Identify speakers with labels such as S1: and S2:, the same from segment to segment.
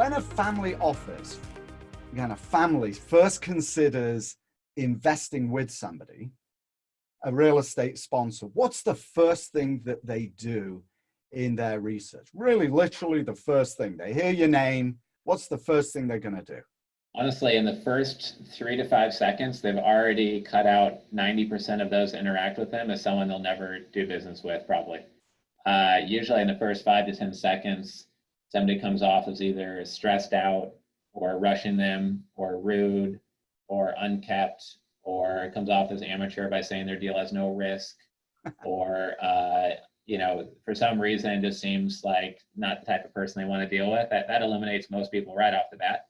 S1: When a family office, again, a family first considers investing with somebody, a real estate sponsor, what's the first thing that they do in their research? Really, literally the first thing. They hear your name. What's the first thing they're going to do?
S2: Honestly, in the first 3 to 5 seconds, they've already cut out 90% of those that interact with them as someone they'll never do business with, probably. Usually in the first 5 to 10 seconds, somebody comes off as either stressed out or rushing them or rude or unkept, or comes off as amateur by saying their deal has no risk, or for some reason it just seems like not the type of person they want to deal with. That eliminates most people right off the bat.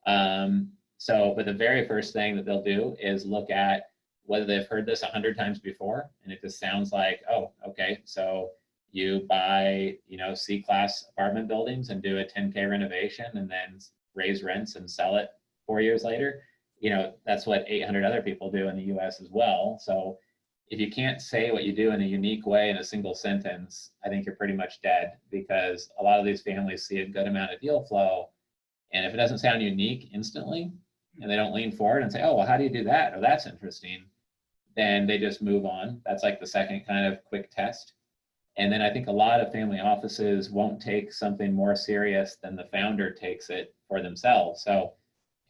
S2: But the very first thing that they'll do is look at whether they've heard this 100 times before. And it just sounds like, oh, okay, so you buy, C-class apartment buildings and do a 10K renovation and then raise rents and sell it 4 years later. That's what 800 other people do in the US as well. So if you can't say what you do in a unique way in a single sentence, I think you're pretty much dead, because a lot of these families see a good amount of deal flow. And if it doesn't sound unique instantly, and they don't lean forward and say, oh, well, how do you do that? Or that's interesting, then they just move on. That's like the second kind of quick test. And then I think a lot of family offices won't take something more serious than the founder takes it for themselves. So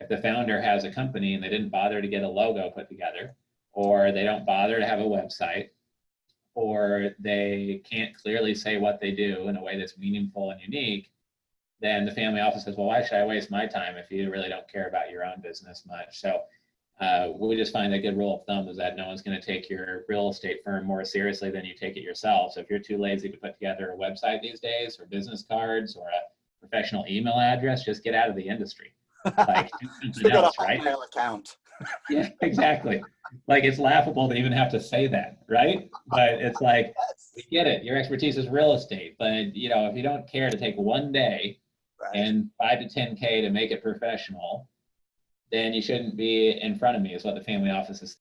S2: if the founder has a company and they didn't bother to get a logo put together, or they don't bother to have a website, or they can't clearly say what they do in a way that's meaningful and unique, then the family office says, well, why should I waste my time if you really don't care about your own business much? So we just find a good rule of thumb is that no one's going to take your real estate firm more seriously than you take it yourself. So if you're too lazy to put together a website these days, or business cards, or a professional email address, just get out of the industry. Like,
S1: You got a Hotmail account.
S2: Yeah, exactly. Like, it's laughable to even have to say that, right? But it's like, we get it. Your expertise is real estate, but if you don't care to take one day and 5 to 10K to make it professional, then you shouldn't be in front of me, is what the family office is